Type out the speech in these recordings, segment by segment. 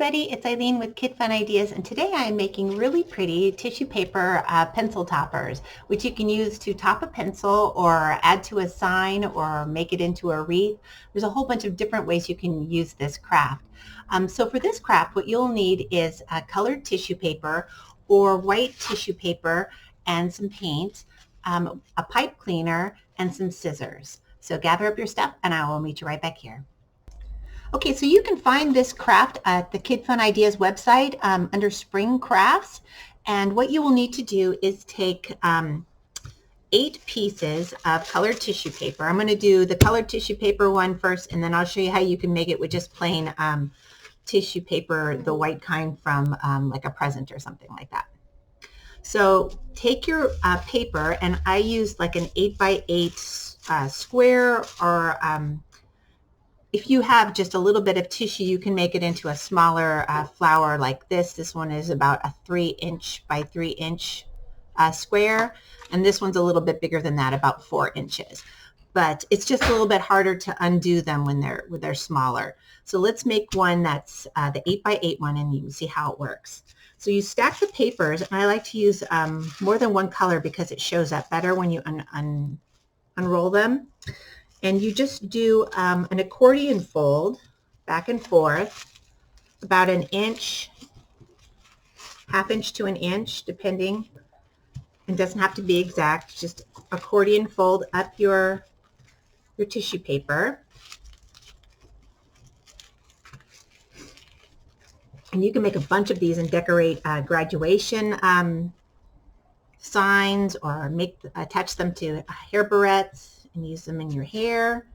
Everybody, it's Eileen with Kidfunideas, and today I am making really pretty tissue paper pencil toppers, which you can use to top a pencil or add to a sign or make it into a wreath. There's a whole bunch of different ways you can use this craft. So for this craft, what you'll need is colored tissue paper or white tissue paper and some paint, a pipe cleaner, and some scissors. So gather up your stuff and I will meet you right back here. Okay, so you can find this craft at the Kidfunideas website under Spring Crafts. And what you will need to do is take 8 pieces of colored tissue paper. I'm going to do the colored tissue paper one first, and then I'll show you how you can make it with just plain tissue paper, the white kind from like a present or something like that. So take your paper, and I used like an 8x8 square, or if you have just a little bit of tissue, you can make it into a smaller flower like this. This one is about a 3" by 3" square, and this one's a little bit bigger than that, about 4 inches. But it's just a little bit harder to undo them when they're smaller. So let's make one that's the 8x8 one, and you can see how it works. So you stack the papers, and I like to use more than one color because it shows up better when you unroll them. And you just do an accordion fold back and forth, about 1 inch, 1/2 inch to 1 inch, depending. It doesn't have to be exact. Just accordion fold up your tissue paper. And you can make a bunch of these and decorate graduation signs, or attach them to hair barrettes and use them in your hair.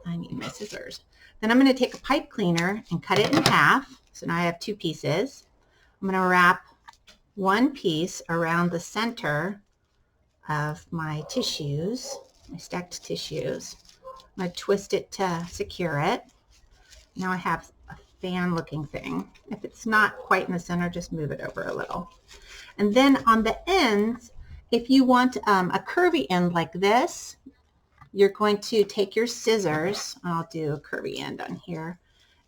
I need my scissors. Then I'm going to take a pipe cleaner and cut it in half. So now I have 2 pieces. I'm going to wrap one piece around the center of my tissues, my stacked tissues. I'm going to twist it to secure it. Now I have a fan looking thing. If it's not quite in the center, just move it over a little. And then on the ends, if you want a curvy end like this, you're going to take your scissors, I'll do a curvy end on here,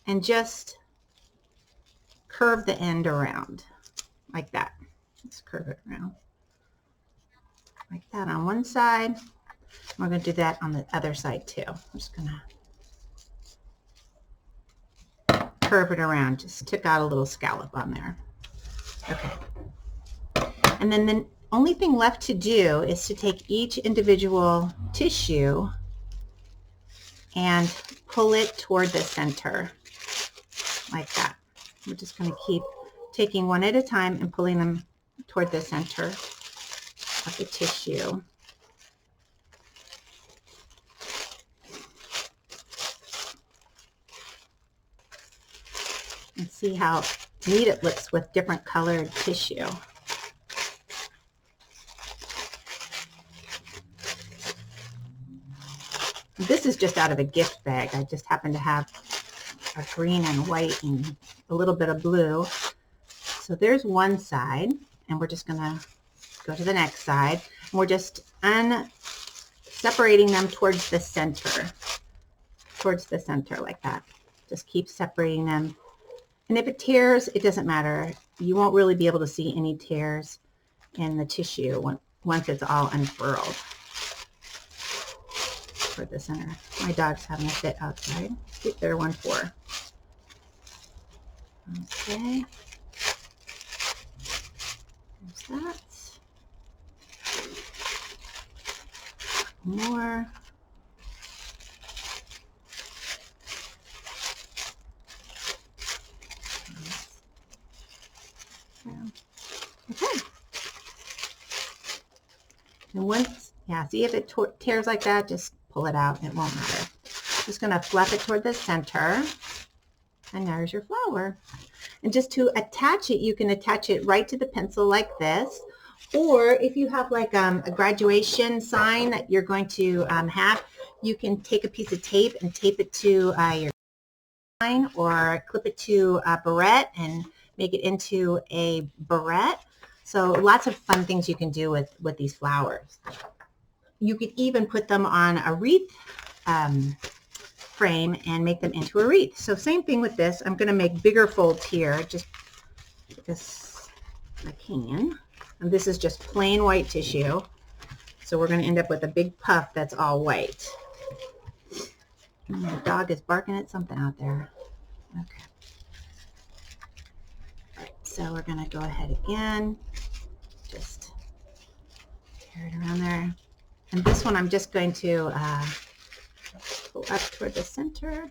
and just curve the end around like that. Let's curve it around like that on one side. We're going to do that on the other side too. I'm just going to curve it around. Just took out a little scallop on there. Okay. And then the only thing left to do is to take each individual tissue and pull it toward the center like that. We're just going to keep taking one at a time and pulling them toward the center of the tissue. And see how neat it looks with different colored tissue. This is just out of a gift bag. I just happen to have a green and white and a little bit of blue. So there's one side, and we're just going to go to the next side. And we're just separating them towards the center like that. Just keep separating them. And if it tears, it doesn't matter. You won't really be able to see any tears in the tissue once it's all unfurled. For the center. My dog's having a fit outside. Get there, 1-4. Okay. There's that. More. Okay. And once, yeah, see if it tears like that, just pull it out. It won't matter. Just going to flap it toward the center. And there's your flower. And just to attach it, you can attach it right to the pencil like this. Or if you have like a graduation sign that you're going to have, you can take a piece of tape and tape it to your sign, or clip it to a barrette and make it into a barrette. So lots of fun things you can do with these flowers. You could even put them on a wreath frame and make them into a wreath. So same thing with this. I'm going to make bigger folds here just because I can. And this is just plain white tissue. So we're going to end up with a big puff that's all white. And the dog is barking at something out there. Okay. All right, so we're going to go ahead again. Just tear it around there. And this one I'm just going to go up toward the center.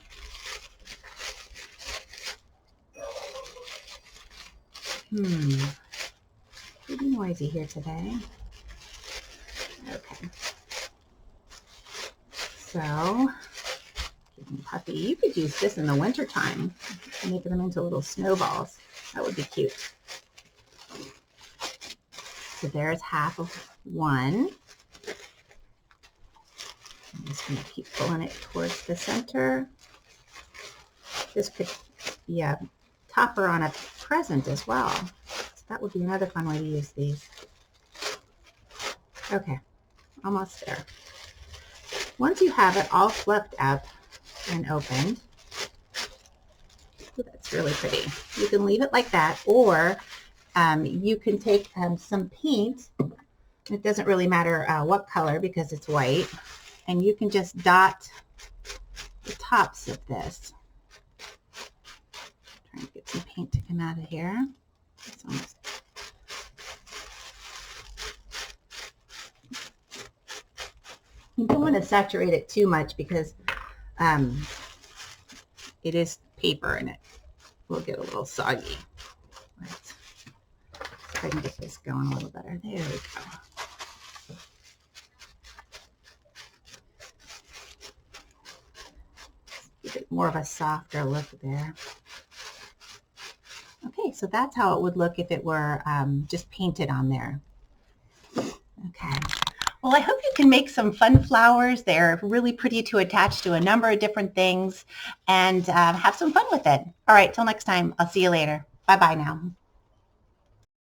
Pretty noisy here today. Okay. So, puffy, you could use this in the winter time, making them into little snowballs. That would be cute. So there's half of one. I'm just going to keep pulling it towards the center. This could be a topper on a present as well. So that would be another fun way to use these. Okay, almost there. Once you have it all fluffed up and opened, ooh, that's really pretty. You can leave it like that, or you can take some paint. It doesn't really matter what color because it's white. And you can just dot the tops of this. Trying to get some paint to come out of here. It's almost... You don't want to saturate it too much because it is paper and it will get a little soggy. Right. So if I can get this going a little better. There we go. Give it more of a softer look there. Okay, so that's how it would look if it were just painted on there. Okay. Well, I hope you can make some fun flowers. They're really pretty to attach to a number of different things and have some fun with it. All right, till next time. I'll see you later. Bye-bye now.